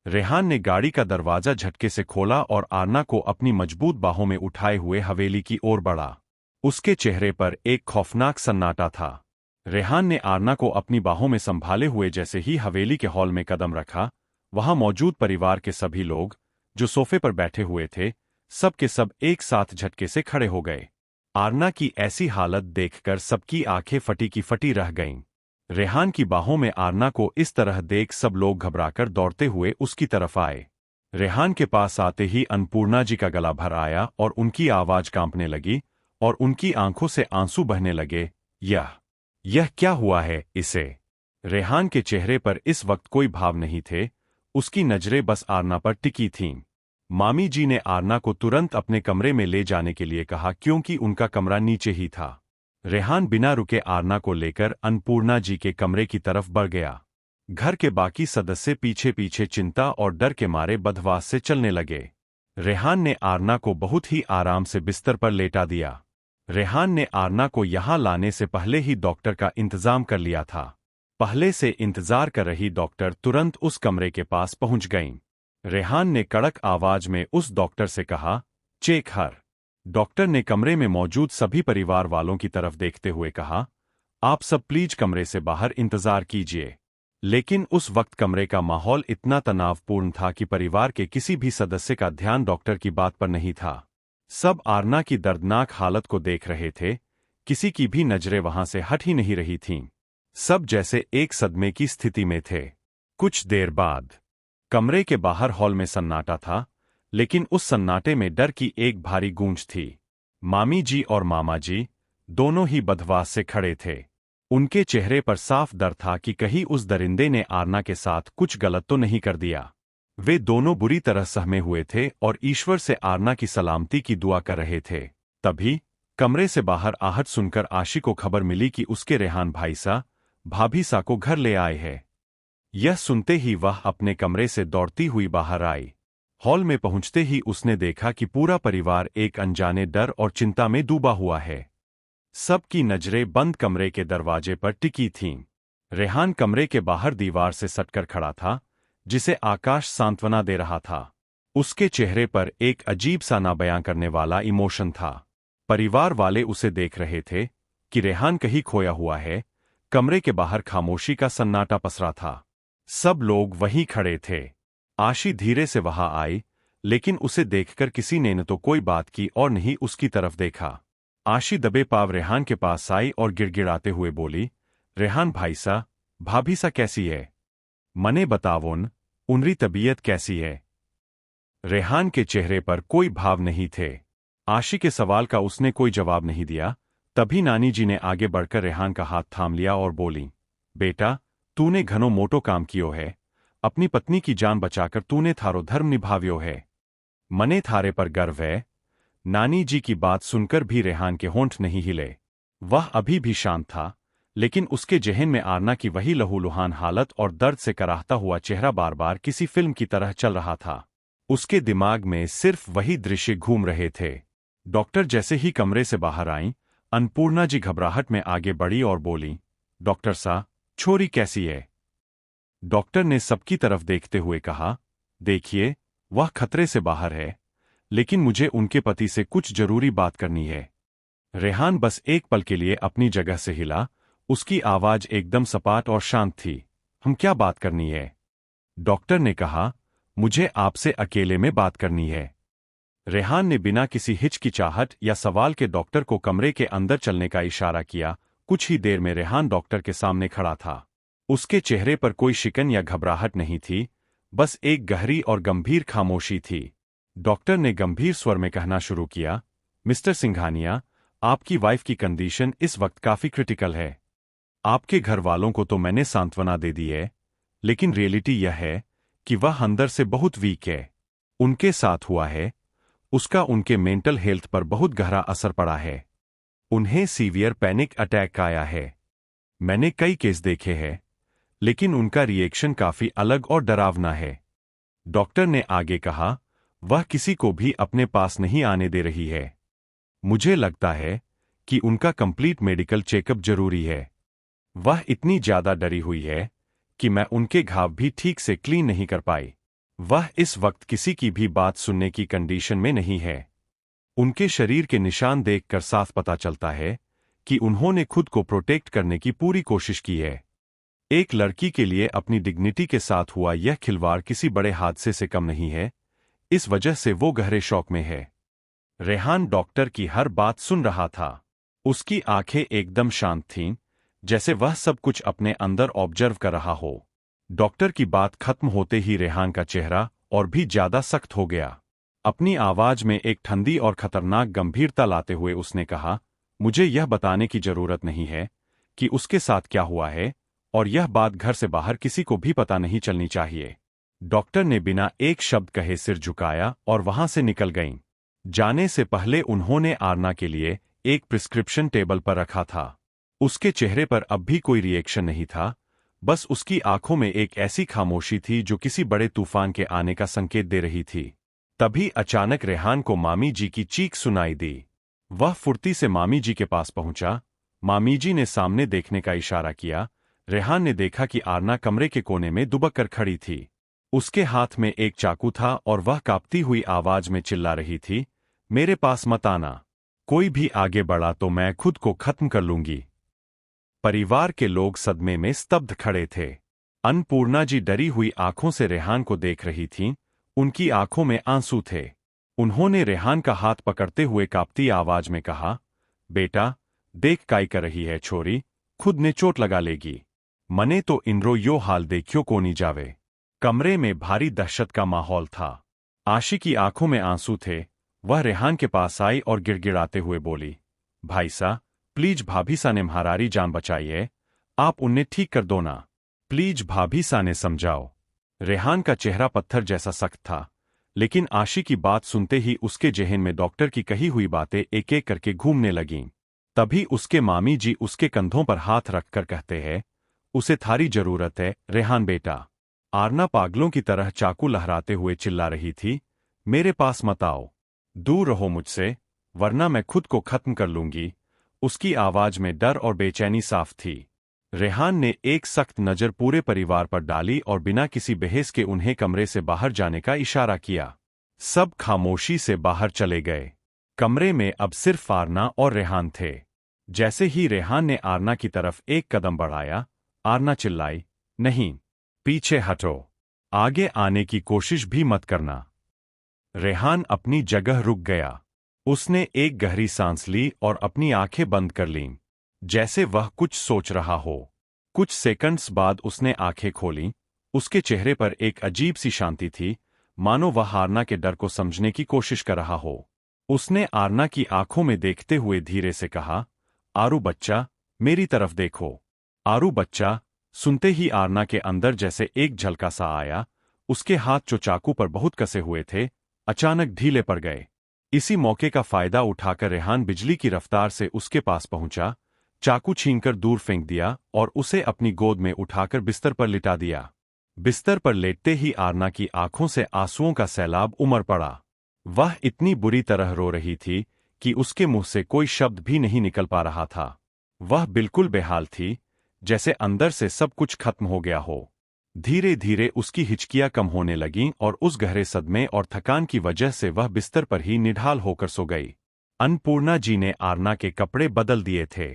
रेहान ने गाड़ी का दरवाजा झटके से खोला और आरना को अपनी मजबूत बाहों में उठाए हुए हवेली की ओर बढ़ा। उसके चेहरे पर एक खौफनाक सन्नाटा था। रेहान ने आरना को अपनी बाहों में संभाले हुए जैसे ही हवेली के हॉल में कदम रखा, वहां मौजूद परिवार के सभी लोग, जो सोफे पर बैठे हुए थे, सब के सब एक साथ झटके से खड़े हो गए। आरना की ऐसी हालत देखकर सबकी आंखें फटी की फटी रह गईं। रेहान की बाहों में आरना को इस तरह देख सब लोग घबराकर दौड़ते हुए उसकी तरफ आए। रेहान के पास आते ही अन्नपूर्णा जी का गला भर आया और उनकी आवाज कांपने लगी और उनकी आंखों से आंसू बहने लगे। यह क्या हुआ है इसे? रेहान के चेहरे पर इस वक्त कोई भाव नहीं थे, उसकी नजरें बस आरना पर टिकी थीं। मामी जी ने आरना को तुरंत अपने कमरे में ले जाने के लिए कहा क्योंकि उनका कमरा नीचे ही था। रेहान बिना रुके आरना को लेकर अन्नपूर्णा जी के कमरे की तरफ बढ़ गया। घर के बाकी सदस्य पीछे पीछे चिंता और डर के मारे बदहवास से चलने लगे। रेहान ने आरना को बहुत ही आराम से बिस्तर पर लेटा दिया। रेहान ने आरना को यहां लाने से पहले ही डॉक्टर का इंतजाम कर लिया था। पहले से इंतजार कर रही डॉक्टर तुरंत उस कमरे के पास पहुंच गईं। रेहान ने कड़क आवाज में उस डॉक्टर से कहा, चेक हर। डॉक्टर ने कमरे में मौजूद सभी परिवार वालों की तरफ देखते हुए कहा, आप सब प्लीज कमरे से बाहर इंतजार कीजिए। लेकिन उस वक्त कमरे का माहौल इतना तनावपूर्ण था कि परिवार के किसी भी सदस्य का ध्यान डॉक्टर की बात पर नहीं था। सब आरना की दर्दनाक हालत को देख रहे थे, किसी की भी नजरें वहां से हट ही नहीं रही थीं। सब जैसे एक सदमे की स्थिति में थे। कुछ देर बाद कमरे के बाहर हॉल में सन्नाटा था, लेकिन उस सन्नाटे में डर की एक भारी गूंज थी। मामी जी और मामा जी दोनों ही बदहवास से खड़े थे। उनके चेहरे पर साफ डर था कि कहीं उस दरिंदे ने आरना के साथ कुछ गलत तो नहीं कर दिया। वे दोनों बुरी तरह सहमे हुए थे और ईश्वर से आरना की सलामती की दुआ कर रहे थे। तभी कमरे से बाहर आहट सुनकर आशी को खबर मिली कि उसके रेहान भाभी सा को घर ले आए हैं। यह सुनते ही वह अपने कमरे से दौड़ती हुई बाहर आई। हॉल में पहुंचते ही उसने देखा कि पूरा परिवार एक अनजाने डर और चिंता में डूबा हुआ है। सबकी नजरें बंद कमरे के दरवाजे पर टिकी थीं। रेहान कमरे के बाहर दीवार से सटकर खड़ा था, जिसे आकाश सांत्वना दे रहा था। उसके चेहरे पर एक अजीब सा ना बयां करने वाला इमोशन था। परिवार वाले उसे देख रहे थे कि रेहान कहीं खोया हुआ है। कमरे के बाहर खामोशी का सन्नाटा पसरा था। सब लोग वहीं खड़े थे। आशी धीरे से वहां आई, लेकिन उसे देखकर किसी ने न तो कोई बात की और नहीं उसकी तरफ देखा। आशी दबे पाव रेहान के पास आई और गिड़गिड़ाते हुए बोली, रेहान भाभी सा कैसी है? मने बतावोन, उनरी तबीयत कैसी है? रेहान के चेहरे पर कोई भाव नहीं थे। आशी के सवाल का उसने कोई जवाब नहीं दिया। तभी नानी जी ने आगे बढ़कर रेहान का हाथ थाम लिया और बोली, बेटा, तूने घनो मोटो काम कियो है। अपनी पत्नी की जान बचाकर तूने थारो धर्म निभाव्यो है। मने थारे पर गर्व है। नानी जी की बात सुनकर भी रेहान के होंठ नहीं हिले। वह अभी भी शांत था, लेकिन उसके जहन में आरना की वही लहूलुहान हालत और दर्द से कराहता हुआ चेहरा बार बार किसी फिल्म की तरह चल रहा था। उसके दिमाग में सिर्फ वही दृश्य घूम रहे थे। डॉक्टर जैसे ही कमरे से बाहर आईं, अन्नपूर्णा जी घबराहट में आगे बढ़ी और बोली, डॉक्टर साहब, छोरी कैसी है? डॉक्टर ने सबकी तरफ देखते हुए कहा, देखिए, वह खतरे से बाहर है, लेकिन मुझे उनके पति से कुछ जरूरी बात करनी है। रेहान बस एक पल के लिए अपनी जगह से हिला। उसकी आवाज एकदम सपाट और शांत थी। हम क्या बात करनी है? डॉक्टर ने कहा, मुझे आपसे अकेले में बात करनी है। रेहान ने बिना किसी हिचकिचाहट या सवाल के डॉक्टर को कमरे के अंदर चलने का इशारा किया। कुछ ही देर में रेहान डॉक्टर के सामने खड़ा था। उसके चेहरे पर कोई शिकन या घबराहट नहीं थी, बस एक गहरी और गंभीर खामोशी थी। डॉक्टर ने गंभीर स्वर में कहना शुरू किया, मिस्टर सिंघानिया, आपकी वाइफ की कंडीशन इस वक्त काफी क्रिटिकल है। आपके घर वालों को तो मैंने सांत्वना दे दी है, लेकिन रियलिटी यह है कि वह अंदर से बहुत वीक है। उनके साथ हुआ है, उसका उनके मेंटल हेल्थ पर बहुत गहरा असर पड़ा है। उन्हें सीवियर पैनिक अटैक आया है। मैंने कई केस देखे हैं, लेकिन उनका रिएक्शन काफी अलग और डरावना है। डॉक्टर ने आगे कहा, वह किसी को भी अपने पास नहीं आने दे रही है। मुझे लगता है कि उनका कंप्लीट मेडिकल चेकअप जरूरी है। वह इतनी ज्यादा डरी हुई है कि मैं उनके घाव भी ठीक से क्लीन नहीं कर पाई। वह इस वक्त किसी की भी बात सुनने की कंडीशन में नहीं है। उनके शरीर के निशान देखकर साफ पता चलता है कि उन्होंने खुद को प्रोटेक्ट करने की पूरी कोशिश की है। एक लड़की के लिए अपनी डिग्निटी के साथ हुआ यह खिलवाड़ किसी बड़े हादसे से कम नहीं है। इस वजह से वो गहरे शौक में है। रेहान डॉक्टर की हर बात सुन रहा था। उसकी आंखें एकदम शांत थीं, जैसे वह सब कुछ अपने अंदर ऑब्जर्व कर रहा हो। डॉक्टर की बात खत्म होते ही रेहान का चेहरा और भी ज्यादा सख्त हो गया। अपनी आवाज में एक ठंडी और खतरनाक गंभीरता लाते हुए उसने कहा, मुझे यह बताने की जरूरत नहीं है कि उसके साथ क्या हुआ है, और यह बात घर से बाहर किसी को भी पता नहीं चलनी चाहिए। डॉक्टर ने बिना एक शब्द कहे सिर झुकाया और वहां से निकल गईं। जाने से पहले उन्होंने आरना के लिए एक प्रिस्क्रिप्शन टेबल पर रखा था। उसके चेहरे पर अब भी कोई रिएक्शन नहीं था, बस उसकी आंखों में एक ऐसी खामोशी थी जो किसी बड़े तूफान के आने का संकेत दे रही थी। तभी अचानक रेहान को मामी जी की चीख सुनाई दी। वह फुर्ती से मामी जी के पास पहुंचा। मामी जी ने सामने देखने का इशारा किया। रेहान ने देखा कि आरना कमरे के कोने में दुबक कर खड़ी थी। उसके हाथ में एक चाकू था और वह कांपती हुई आवाज में चिल्ला रही थी, मेरे पास मत आना। कोई भी आगे बढ़ा तो मैं खुद को खत्म कर लूंगी। परिवार के लोग सदमे में स्तब्ध खड़े थे। अन्नपूर्णा जी डरी हुई आंखों से रेहान को देख रही थीं। उनकी आंखों में आंसू थे। उन्होंने रेहान का हाथ पकड़ते हुए कांपती आवाज में कहा, बेटा, देख काई कर रही है छोरी, खुद ने चोट लगा लेगी। मने तो इनरो यो हाल देखियो कोनी जावे। कमरे में भारी दहशत का माहौल था। आशी की आंखों में आंसू थे। वह रेहान के पास आई और गिड़गिड़ाते हुए बोली, भाई सा, प्लीज भाभी सा ने म्हारारी जान बचाइए, आप उन्हें ठीक कर दो ना। प्लीज भाभी सा ने समझाओ। रेहान का चेहरा पत्थर जैसा सख्त था, लेकिन आशी की बात सुनते ही उसके जेहन में डॉक्टर की कही हुई बातें एक एक करके घूमने लगीं। तभी उसके मामी जी उसके कंधों पर हाथ रखकर कहते हैं, उसे थारी जरूरत है रेहान बेटा। आरना पागलों की तरह चाकू लहराते हुए चिल्ला रही थी, मेरे पास मत आओ, दूर रहो मुझसे, वरना मैं खुद को खत्म कर लूंगी। उसकी आवाज में डर और बेचैनी साफ थी। रेहान ने एक सख्त नजर पूरे परिवार पर डाली और बिना किसी बहस के उन्हें कमरे से बाहर जाने का इशारा किया। सब खामोशी से बाहर चले गए। कमरे में अब सिर्फ आरना और रेहान थे। जैसे ही रेहान ने आरना की तरफ एक कदम बढ़ाया, आरना चिल्लाई, नहीं, पीछे हटो, आगे आने की कोशिश भी मत करना। रेहान अपनी जगह रुक गया। उसने एक गहरी सांस ली और अपनी आंखें बंद कर लीं, जैसे वह कुछ सोच रहा हो। कुछ सेकंड्स बाद उसने आंखें खोलीं। उसके चेहरे पर एक अजीब सी शांति थी, मानो वह आरना के डर को समझने की कोशिश कर रहा हो। उसने आरना की आंखों में देखते हुए धीरे से कहा, आरू बच्चा, मेरी तरफ देखो। आरू बच्चा। सुनते ही आरना के अंदर जैसे एक झलका सा आया। उसके हाथ जो चाकू पर बहुत कसे हुए थे, अचानक ढीले पड़ गए। इसी मौके का फायदा उठाकर रेहान बिजली की रफ्तार से उसके पास पहुंचा, चाकू छीनकर दूर फेंक दिया और उसे अपनी गोद में उठाकर बिस्तर पर लिटा दिया। बिस्तर पर लेटते ही आरना की आंखों से आंसुओं का सैलाब उमड़ पड़ा। वह इतनी बुरी तरह रो रही थी कि उसके मुंह से कोई शब्द भी नहीं निकल पा रहा था। वह बिल्कुल बेहाल थी, जैसे अंदर से सब कुछ खत्म हो गया हो। धीरे धीरे उसकी हिचकियां कम होने लगीं और उस गहरे सदमे और थकान की वजह से वह बिस्तर पर ही निढाल होकर सो गई। अन्नपूर्णा जी ने आरना के कपड़े बदल दिए थे।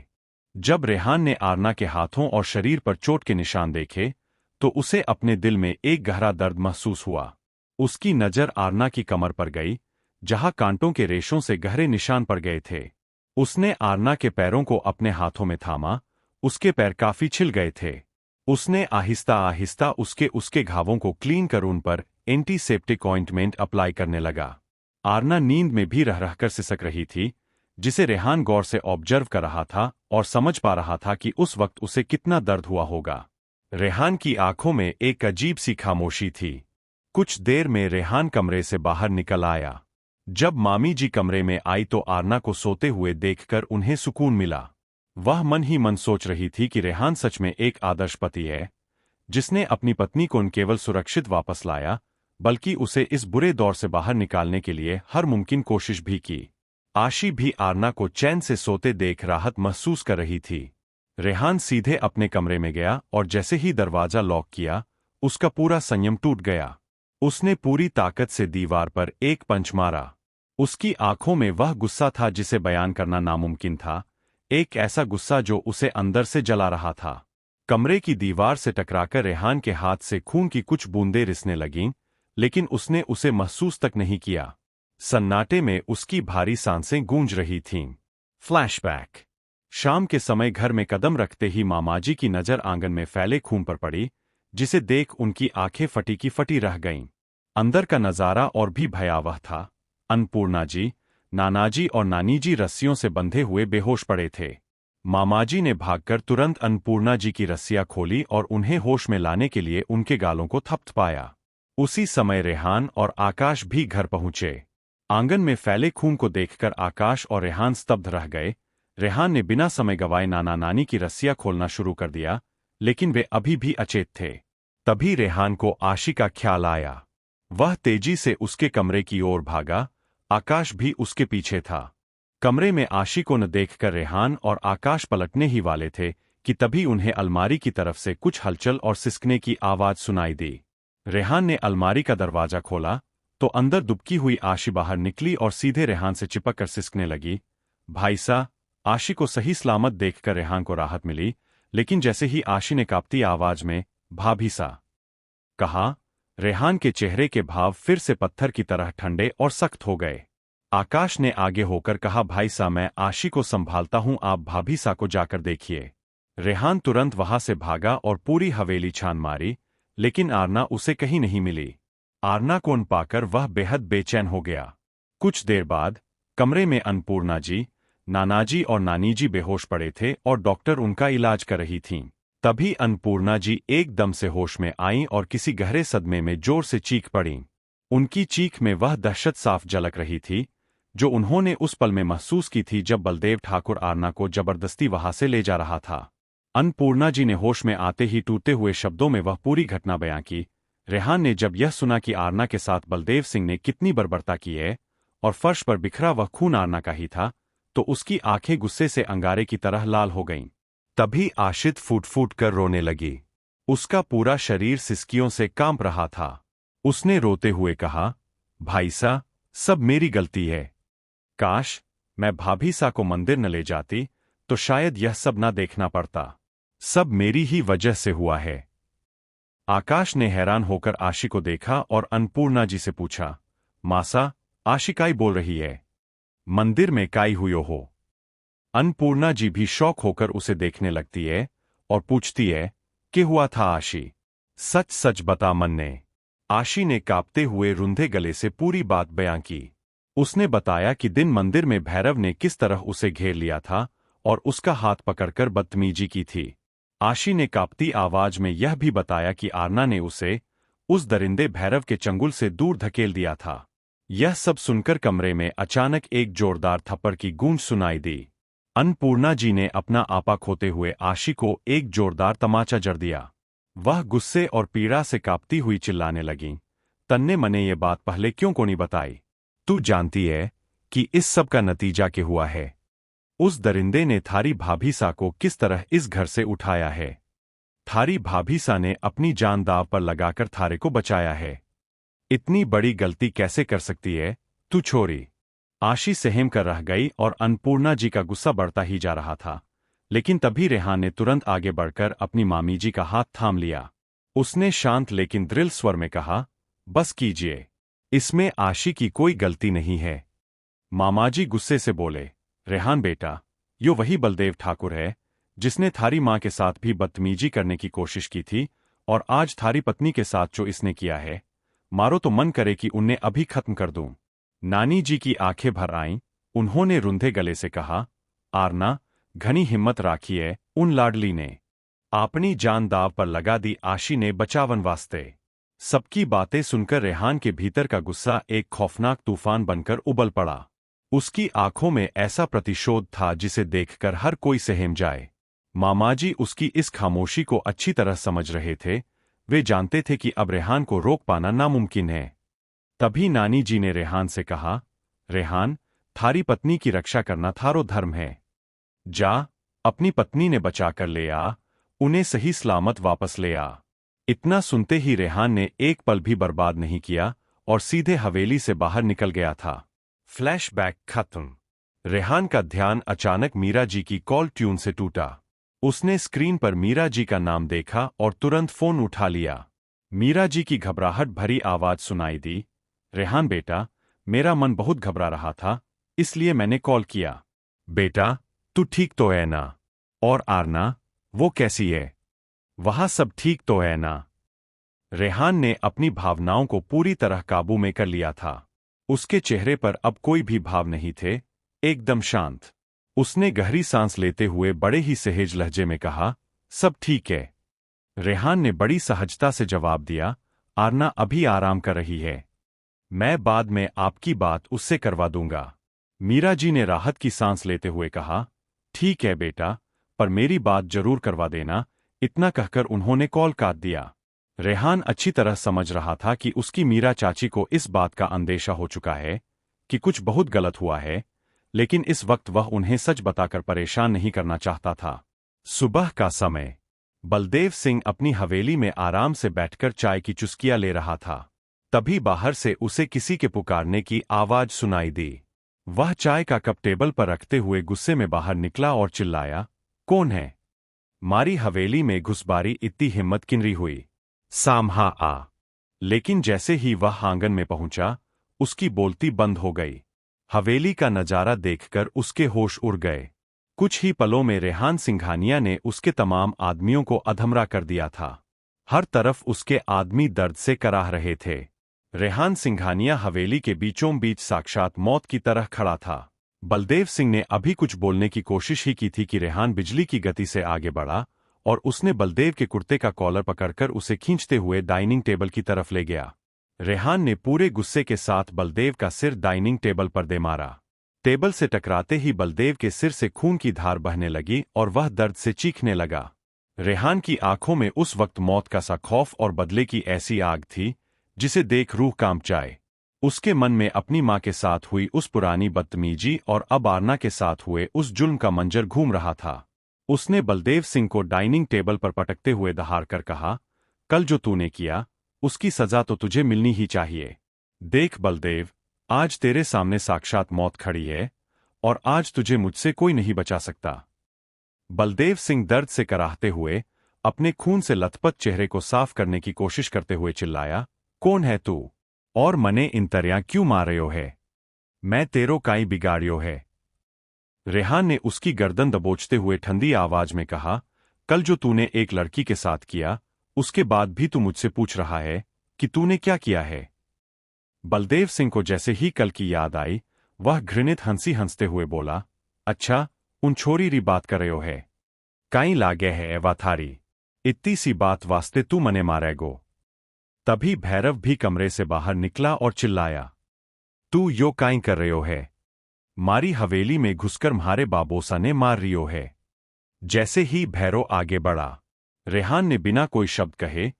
जब रेहान ने आरना के हाथों और शरीर पर चोट के निशान देखे, तो उसे अपने दिल में एक गहरा दर्द महसूस हुआ। उसकी नजर आरना की कमर पर गई, जहां कांटों के रेशों से गहरे निशान पड़ गए थे। उसने आरना के पैरों को अपने हाथों में थामा। उसके पैर काफी छिल गए थे। उसने आहिस्ता आहिस्ता उसके घावों को क्लीन कर उन पर एंटीसेप्टिक ऑइंटमेंट अप्लाई करने लगा। आरना नींद में भी रह रहकर सिसक रही थी, जिसे रेहान गौर से ऑब्जर्व कर रहा था और समझ पा रहा था कि उस वक्त उसे कितना दर्द हुआ होगा। रेहान की आंखों में एक अजीब सी खामोशी थी। कुछ देर में रेहान कमरे से बाहर निकल आया। जब मामी जी कमरे में आई तो आरना को सोते हुए देखकर उन्हें सुकून मिला। वह मन ही मन सोच रही थी कि रेहान सच में एक आदर्श पति है, जिसने अपनी पत्नी को न केवल सुरक्षित वापस लाया, बल्कि उसे इस बुरे दौर से बाहर निकालने के लिए हर मुमकिन कोशिश भी की। आशी भी आरना को चैन से सोते देख राहत महसूस कर रही थी। रेहान सीधे अपने कमरे में गया और जैसे ही दरवाजा लॉक किया, उसका पूरा संयम टूट गया। उसने पूरी ताकत से दीवार पर एक पंच मारा। उसकी आंखों में वह गुस्सा था जिसे बयान करना नामुमकिन था, एक ऐसा गुस्सा जो उसे अंदर से जला रहा था। कमरे की दीवार से टकराकर रेहान के हाथ से खून की कुछ बूंदें रिसने लगीं, लेकिन उसने उसे महसूस तक नहीं किया। सन्नाटे में उसकी भारी सांसें गूंज रही थीं। फ्लैशबैक। शाम के समय घर में कदम रखते ही मामाजी की नजर आंगन में फैले खून पर पड़ी, जिसे देख उनकी आंखें फटी की फटी रह गईं। अंदर का नजारा और भी भयावह था। अन्नपूर्णा जी, नानाजी और नानी जी रस्सियों से बंधे हुए बेहोश पड़े थे। मामाजी ने भागकर तुरंत अन्नपूर्णा जी की रस्सियां खोली और उन्हें होश में लाने के लिए उनके गालों को थपथपाया। उसी समय रेहान और आकाश भी घर पहुंचे। आंगन में फैले खून को देखकर आकाश और रेहान स्तब्ध रह गए। रेहान ने बिना समय गवाए नाना नानी की रस्सियां खोलना शुरू कर दिया, लेकिन वे अभी भी अचेत थे। तभी रेहान को आशी का ख्याल आया। वह तेजी से उसके कमरे की ओर भागा। आकाश भी उसके पीछे था। कमरे में आशी को न देखकर रेहान और आकाश पलटने ही वाले थे कि तभी उन्हें अलमारी की तरफ से कुछ हलचल और सिसकने की आवाज सुनाई दी। रेहान ने अलमारी का दरवाजा खोला तो अंदर दुबकी हुई आशी बाहर निकली और सीधे रेहान से चिपक कर सिसकने लगी। भाई सा! आशी को सही सलामत देखकर रेहान को राहत मिली, लेकिन जैसे ही आशी ने कांपती आवाज में भाभी सा कहा, रेहान के चेहरे के भाव फिर से पत्थर की तरह ठंडे और सख्त हो गए। आकाश ने आगे होकर कहा, भाई सा मैं आशी को संभालता हूं, आप भाभी सा को जाकर देखिए। रेहान तुरंत वहां से भागा और पूरी हवेली छान मारी, लेकिन आरना उसे कहीं नहीं मिली। आरना को न पाकर वह बेहद बेचैन हो गया। कुछ देर बाद कमरे में अन्नपूर्णा जी, नानाजी और नानी जी बेहोश पड़े थे और डॉक्टर उनका इलाज कर रही थीं। तभी अन्नपूर्णा जी एकदम से होश में आईं और किसी गहरे सदमे में जोर से चीख पड़ीं। उनकी चीख में वह दहशत साफ झलक रही थी जो उन्होंने उस पल में महसूस की थी जब बलदेव ठाकुर आरना को जबरदस्ती वहां से ले जा रहा था। अन्नपूर्णा जी ने होश में आते ही टूटे हुए शब्दों में वह पूरी घटना बयां की। रेहान ने जब यह सुना कि आरना के साथ बलदेव सिंह ने कितनी बर्बरता की है और फर्श पर बिखरा वह खून आरना का ही था, तो उसकी आंखें गुस्से से अंगारे की तरह लाल हो गईं। तभी आशित फूट फूट कर रोने लगी। उसका पूरा शरीर सिसकियों से कांप रहा था। उसने रोते हुए कहा, भाई सा, सब मेरी गलती है। काश मैं भाभी सा को मंदिर न ले जाती तो शायद यह सब ना देखना पड़ता। सब मेरी ही वजह से हुआ है। आकाश ने हैरान होकर आशी को देखा और अन्नपूर्णा जी से पूछा, मासा, आशी काई बोल रही है? मंदिर में काई हुयो हो? अन्नपूर्णा जी भी शौक होकर उसे देखने लगती है और पूछती है, कि हुआ था आशी? सच सच बता मन्ने। आशी ने कांपते हुए रुंधे गले से पूरी बात बयां की। उसने बताया कि दिन मंदिर में भैरव ने किस तरह उसे घेर लिया था और उसका हाथ पकड़कर बदतमीजी की थी। आशी ने कांपती आवाज में यह भी बताया कि आरना ने उसे उस दरिंदे भैरव के चंगुल से दूर धकेल दिया था। यह सब सुनकर कमरे में अचानक एक जोरदार थप्पड़ की गूंज सुनाई दी। अन्नपूर्णा जी ने अपना आपा खोते हुए आशी को एक जोरदार तमाचा जड़ दिया। वह गुस्से और पीड़ा से कांपती हुई चिल्लाने लगीं, तन्ने मने ये बात पहले क्यों को नहीं बताई? तू जानती है कि इस सब का नतीजा क्या हुआ है? उस दरिंदे ने थारी भाभीसा को किस तरह इस घर से उठाया है। थारी भाभीसा ने अपनी जान दांव पर लगाकर थारे को बचाया है। इतनी बड़ी गलती कैसे कर सकती है तू छोरी? आशी सहम कर रह गई और अन्नपूर्णा जी का गुस्सा बढ़ता ही जा रहा था, लेकिन तभी रेहान ने तुरंत आगे बढ़कर अपनी मामी जी का हाथ थाम लिया। उसने शांत लेकिन दृढ़ स्वर में कहा, बस कीजिए, इसमें आशी की कोई गलती नहीं है। मामाजी गुस्से से बोले, रेहान बेटा, यो वही बलदेव ठाकुर है जिसने थारी मां के साथ भी बदतमीजी करने की कोशिश की थी और आज थारी पत्नी के साथ जो इसने किया है, मारो तो मन करे कि उन्हें अभी खत्म कर दूं। नानी जी की आंखें भर आईं। उन्होंने रुंधे गले से कहा, आरना, घनी हिम्मत राखी है उन लाडली ने। अपनी जान दाव पर लगा दी आशी ने बचावन वास्ते। सबकी बातें सुनकर रेहान के भीतर का गुस्सा एक खौफनाक तूफान बनकर उबल पड़ा। उसकी आंखों में ऐसा प्रतिशोध था जिसे देखकर हर कोई सहम जाए। मामाजी उसकी इस खामोशी को अच्छी तरह समझ रहे थे। वे जानते थे कि अब रेहान को रोक पाना नामुमकिन है। तभी नानी जी ने रेहान से कहा, रेहान, थारी पत्नी की रक्षा करना थारो धर्म है। जा, अपनी पत्नी ने बचाकर ले आ, उन्हें सही सलामत वापस ले आ। इतना सुनते ही रेहान ने एक पल भी बर्बाद नहीं किया और सीधे हवेली से बाहर निकल गया था। फ्लैशबैक खत्म। रेहान का ध्यान अचानक मीरा जी की कॉल ट्यून से टूटा। उसने स्क्रीन पर मीरा जी का नाम देखा और तुरंत फोन उठा लिया। मीरा जी की घबराहट भरी आवाज सुनाई दी। रेहान बेटा, मेरा मन बहुत घबरा रहा था, इसलिए मैंने कॉल किया। बेटा, तू ठीक तो है ना? और आरना, वो कैसी है? वहाँ सब ठीक तो है ना? रेहान ने अपनी भावनाओं को पूरी तरह काबू में कर लिया था। उसके चेहरे पर अब कोई भी भाव नहीं थे, एकदम शांत। उसने गहरी सांस लेते हुए बड़े ही सहज लहजे में कहा, सब ठीक है। रेहान ने बड़ी सहजता से जवाब दिया, आरना अभी आराम कर रही है। मैं बाद में आपकी बात उससे करवा दूंगा। मीरा जी ने राहत की सांस लेते हुए कहा, ठीक है बेटा, पर मेरी बात जरूर करवा देना। इतना कहकर उन्होंने कॉल काट दिया। रेहान अच्छी तरह समझ रहा था कि उसकी मीरा चाची को इस बात का अंदेशा हो चुका है कि कुछ बहुत गलत हुआ है, लेकिन इस वक्त वह उन्हें सच बताकर परेशान नहीं करना चाहता था। सुबह का समय। बलदेव सिंह अपनी हवेली में आराम से बैठकर चाय की चुस्कियां ले रहा था। तभी बाहर से उसे किसी के पुकारने की आवाज सुनाई दी। वह चाय का कप टेबल पर रखते हुए गुस्से में बाहर निकला और चिल्लाया, कौन है? मारी हवेली में घुसबारी इतनी हिम्मत किनरी हुई? सामहा आ। लेकिन जैसे ही वह आंगन में पहुंचा, उसकी बोलती बंद हो गई। हवेली का नजारा देखकर उसके होश उड़ गए। कुछ ही पलों में रेहान सिंघानिया ने उसके तमाम आदमियों को अधमरा कर दिया था। हर तरफ उसके आदमी दर्द से कराह रहे थे। रेहान सिंघानिया हवेली के बीचों बीच साक्षात मौत की तरह खड़ा था। बलदेव सिंह ने अभी कुछ बोलने की कोशिश ही की थी कि रेहान बिजली की गति से आगे बढ़ा और उसने बलदेव के कुर्ते का कॉलर पकड़कर उसे खींचते हुए डाइनिंग टेबल की तरफ ले गया। रेहान ने पूरे गुस्से के साथ बलदेव का सिर डाइनिंग टेबल पर दे मारा। टेबल से टकराते ही बलदेव के सिर से खून की धार बहने लगी और वह दर्द से चीखने लगा। रेहान की आंखों में उस वक्त मौत का सा खौफ और बदले की ऐसी आग थी जिसे देख रूह कांप जाए। उसके मन में अपनी मां के साथ हुई उस पुरानी बदतमीजी और अब आरना के साथ हुए उस जुल्म का मंजर घूम रहा था। उसने बलदेव सिंह को डाइनिंग टेबल पर पटकते हुए दहाड़ कर कहा, कल जो तूने किया, उसकी सजा तो तुझे मिलनी ही चाहिए। देख बलदेव, आज तेरे सामने साक्षात मौत खड़ी है और आज तुझे मुझसे कोई नहीं बचा सकता। बलदेव सिंह दर्द से कराहते हुए अपने खून से लथपथ चेहरे को साफ करने की कोशिश करते हुए चिल्लाया, कौन है तू? और मने इंतरियां क्यों मार रहे हो है? मैं तेरो काई बिगाड़ियो है? रेहान ने उसकी गर्दन दबोचते हुए ठंडी आवाज में कहा, कल जो तूने एक लड़की के साथ किया, उसके बाद भी तू मुझसे पूछ रहा है कि तूने क्या किया है? बलदेव सिंह को जैसे ही कल की याद आई, वह घृणित हंसी हंसते हुए बोला, अच्छा, उन छोरी री बात कर रहे हो है? काई लागे है एवा थारी? इतनी सी बात वास्ते तू मने मारेगो? तभी भैरव भी कमरे से बाहर निकला और चिल्लाया, तू यो काई कर रहे हो है? मारी हवेली में घुसकर म्हारे बाबोसा ने मार रियो है। जैसे ही भैरव आगे बढ़ा, रेहान ने बिना कोई शब्द कहे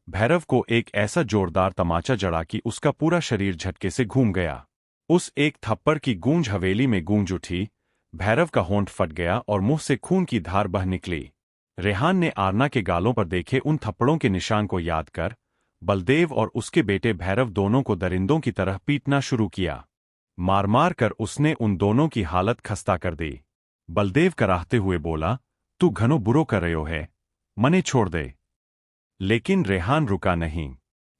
भैरव को एक ऐसा जोरदार तमाचा जड़ा कि उसका पूरा शरीर झटके से घूम गया। उस एक थप्पड़ की गूंज हवेली में गूंज उठी। भैरव का होंठ फट गया और मुंह से खून की धार बह निकली। रेहान ने आरना के गालों पर देखे उन थप्पड़ों के निशान को याद कर बलदेव और उसके बेटे भैरव दोनों को दरिंदों की तरह पीटना शुरू किया। मार मार कर उसने उन दोनों की हालत खस्ता कर दी। बलदेव कराहते हुए बोला, तू घनो बुरो कर रहे हो है, मने छोड़ दे। लेकिन रेहान रुका नहीं।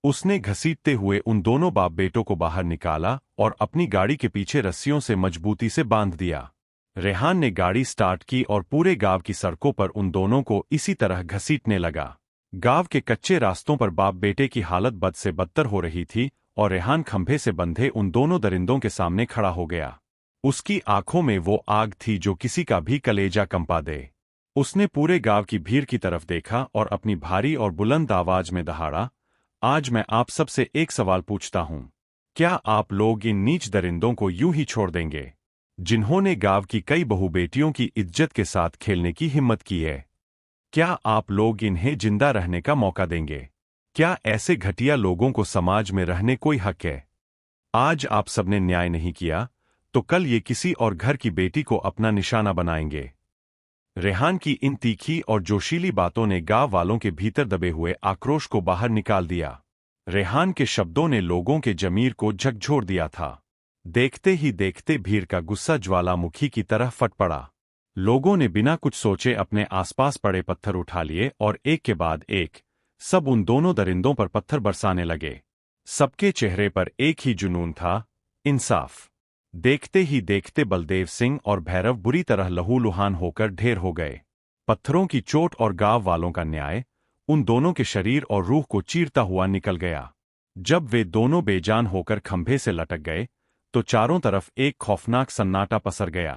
उसने घसीटते हुए उन दोनों बाप बेटों को बाहर निकाला और अपनी गाड़ी के पीछे रस्सियों से मजबूती से बांध दिया। रेहान ने गाड़ी स्टार्ट की और पूरे गांव की सड़कों पर उन दोनों को इसी तरह घसीटने लगा। गांव के कच्चे रास्तों पर बाप बेटे की हालत बद से बदतर हो रही थी और रेहान खंभे से बंधे उन दोनों दरिंदों के सामने खड़ा हो गया। उसकी आंखों में वो आग थी जो किसी का भी कलेजा कंपा दे। उसने पूरे गांव की भीड़ की तरफ देखा और अपनी भारी और बुलंद आवाज में दहाड़ा, आज मैं आप सबसे एक सवाल पूछता हूं, क्या आप लोग इन नीच दरिंदों को यूं ही छोड़ देंगे, जिन्होंने गांव की कई बहू बेटियों की इज्जत के साथ खेलने की हिम्मत की है? क्या आप लोग इन्हें जिंदा रहने का मौका देंगे? क्या ऐसे घटिया लोगों को समाज में रहने कोई हक है? आज आप सबने न्याय नहीं किया, तो कल ये किसी और घर की बेटी को अपना निशाना बनाएंगे। रेहान की इन तीखी और जोशीली बातों ने गांव वालों के भीतर दबे हुए आक्रोश को बाहर निकाल दिया। रेहान के शब्दों ने लोगों के जमीर को झकझोर दिया था। देखते ही देखते भीड़ का गुस्सा ज्वालामुखी की तरह फट पड़ा। लोगों ने बिना कुछ सोचे अपने आसपास पड़े पत्थर उठा लिए और एक के बाद एक सब उन दोनों दरिंदों पर पत्थर बरसाने लगे। सबके चेहरे पर एक ही जुनून था, इंसाफ। देखते ही देखते बलदेव सिंह और भैरव बुरी तरह लहूलुहान होकर ढेर हो गए। पत्थरों की चोट और गांव वालों का न्याय उन दोनों के शरीर और रूह को चीरता हुआ निकल गया। जब वे दोनों बेजान होकर खंभे से लटक गए तो चारों तरफ एक खौफनाक सन्नाटा पसर गया।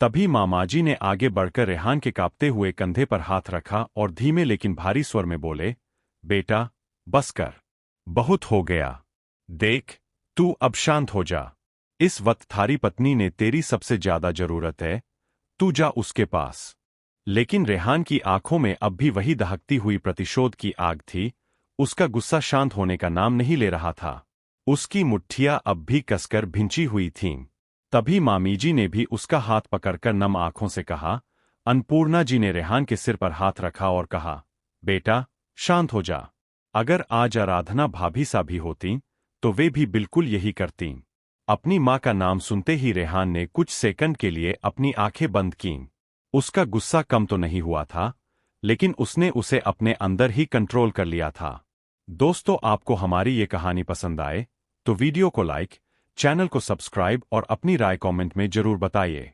तभी मामाजी ने आगे बढ़कर रेहान के कांपते हुए कंधे पर हाथ रखा और धीमे लेकिन भारी स्वर में बोले, बेटा, बस कर। बहुत हो गया। देख, तू अब शांत हो जा। इस वक्त थारी पत्नी ने तेरी सबसे ज्यादा जरूरत है, तू जा उसके पास। लेकिन रेहान की आंखों में अब भी वही दहकती हुई प्रतिशोध की आग थी। उसका गुस्सा शांत होने का नाम नहीं ले रहा था। उसकी मुट्ठियां अब भी कसकर भिंची हुई थीं। तभी मामीजी ने भी उसका हाथ पकड़कर नम आंखों से कहा। अन्नपूर्णा जी ने रेहान के सिर पर हाथ रखा और कहा, बेटा, शांत हो जा। अगर आज आराधना भाभी सा भी होती तो वे भी बिल्कुल यही करतीं। अपनी मां का नाम सुनते ही रेहान ने कुछ सेकंड के लिए अपनी आंखें बंद कीं। उसका गुस्सा कम तो नहीं हुआ था, लेकिन उसने उसे अपने अंदर ही कंट्रोल कर लिया था। दोस्तों, आपको हमारी ये कहानी पसंद आए तो वीडियो को लाइक, चैनल को सब्सक्राइब और अपनी राय कमेंट में जरूर बताइए।